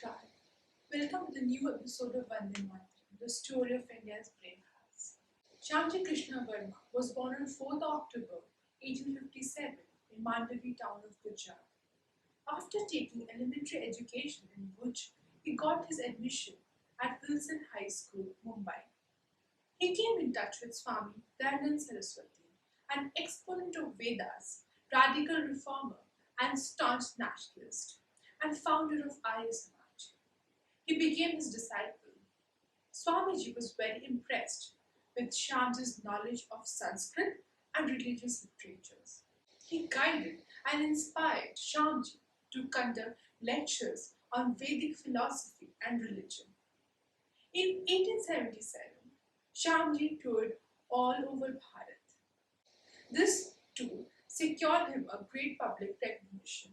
Namaskar. Welcome to the new episode of Vande Mataram, the story of India's brave hearts. Shyamji Krishna Varma was born on 4th October 1857 in Mandavi town of Gujarat. After taking elementary education in Bhuj, he got his admission at Wilson High School, Mumbai. He came in touch with Swami Dayanand Saraswati, an exponent of Vedas, radical reformer, and staunch nationalist, and founder of Arya Samaj. He became his disciple. Swamiji was very impressed with Shyamji's knowledge of Sanskrit and religious literatures. He guided and inspired Shyamji to conduct lectures on Vedic philosophy and religion. In 1877, Shyamji toured all over Bharat. This tour secured him a great public recognition.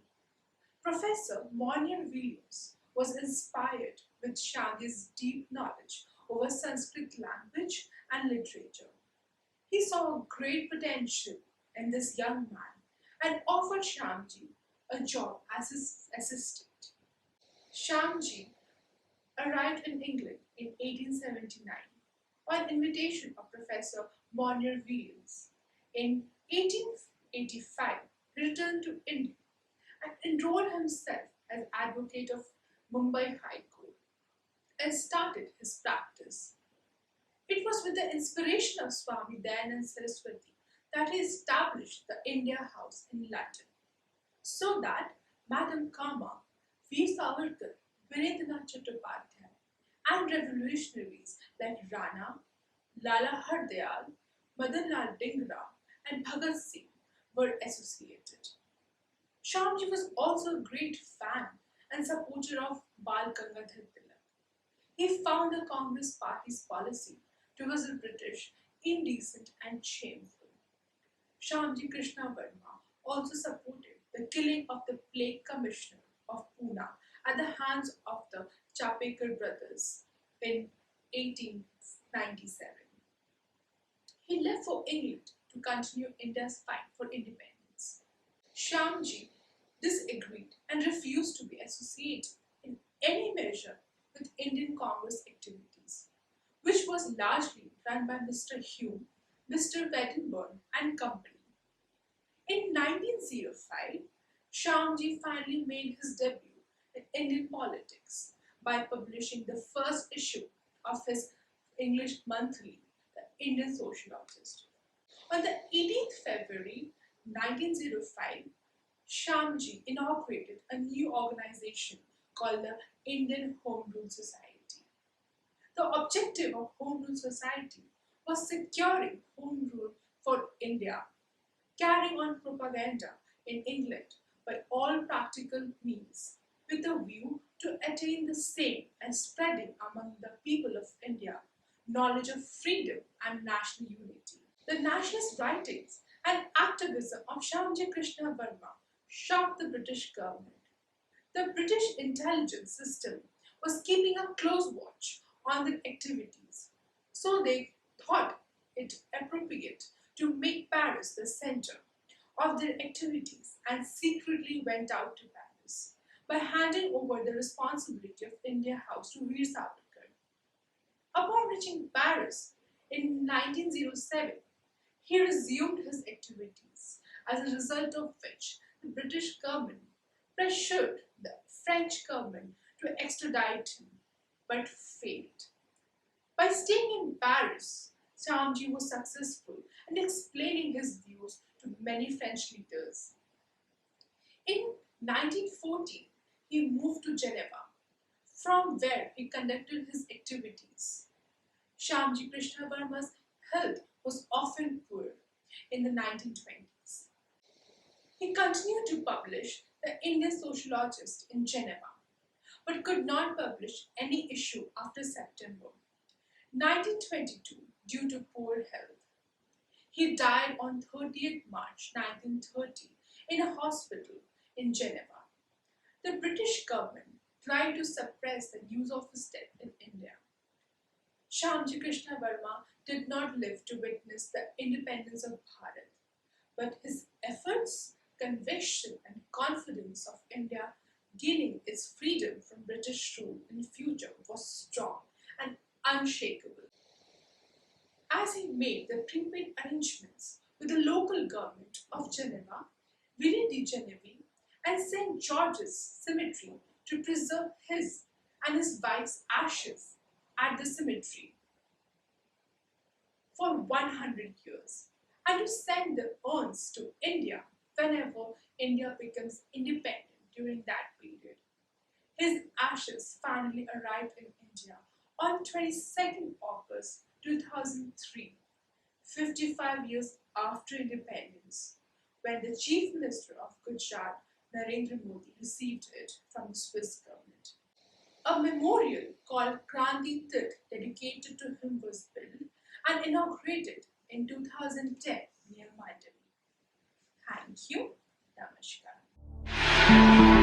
Professor Monier Williams was inspired with Shyamji's deep knowledge over Sanskrit language and literature. He saw a great potential in this young man and offered Shyamji a job as his assistant. Shyamji arrived in England in 1879 on invitation of Professor Monier Williams. In 1885, he returned to India and enrolled himself as advocate of Mumbai High Court and started his practice. It was with the inspiration of Swami Dayanand Saraswati that he established the India House in London, so that Madam Kama, Veer Savarkar, Virendranath Chattopadhyay, and revolutionaries like Rana, Lala Hardayal, Madan Lal Dhingra, and Bhagat Singh were associated. Shyamji was also a great fan and supporter of Bal Gangadhar Tilak. He found the Congress Party's policy towards the British indecent and shameful. Shyamji Krishna Varma also supported the killing of the plague commissioner of Pune at the hands of the Chapekar brothers in 1897. He left for England to continue India's fight for independence. Shyamji disagreed and refused to be associated in any measure with Indian Congress activities, which was largely run by Mr. Hume, Mr. Wedderburn and Company. In 1905, Shyamji finally made his debut in Indian politics by publishing the first issue of his English monthly, The Indian Sociologist. On the 18th February 1905, Shyamji inaugurated a new organization called the Indian Home Rule Society. The objective of Home Rule Society was securing home rule for India, carrying on propaganda in England by all practical means, with a view to attain the same and spreading among the people of India knowledge of freedom and national unity. The nationalist writings and activism of Shyamji Krishna Varma shocked the British government. The British intelligence system was keeping a close watch on their activities, so they thought it appropriate to make Paris the center of their activities and secretly went out to Paris by handing over the responsibility of India House to Veer Savarkar. Upon reaching Paris in 1907, he resumed his activities, as a result of which the British government pressured the French government to extradite him, but failed. By staying in Paris, Shyamji was successful in explaining his views to many French leaders. In 1914, he moved to Geneva, from where he conducted his activities. Shyamji Krishna Varma's health was often poor in the 1920s. He continued to publish the Indian Sociologist in Geneva, but could not publish any issue after September 1922 due to poor health. He died on 30th March 1930 in a hospital in Geneva. The British government tried to suppress the news of his death in India. Shyamji Krishna Varma did not live to witness the independence of Bharat, but his efforts, conviction, and confidence of India gaining its freedom from British rule in the future was strong and unshakable. As he made the prepaid arrangements with the local government of Geneva, Ville de Genevieve, and St. George's Cemetery to preserve his and his wife's ashes at the cemetery for 100 years and to send the urns to India whenever India becomes independent during that period. His ashes finally arrived in India on 22nd August 2003, 55 years after independence, when the Chief Minister of Gujarat, Narendra Modi, received it from the Swiss government. A memorial called Kranti dedicated to him was built and inaugurated in 2010 near Mandavi. Thank you. Namaskar.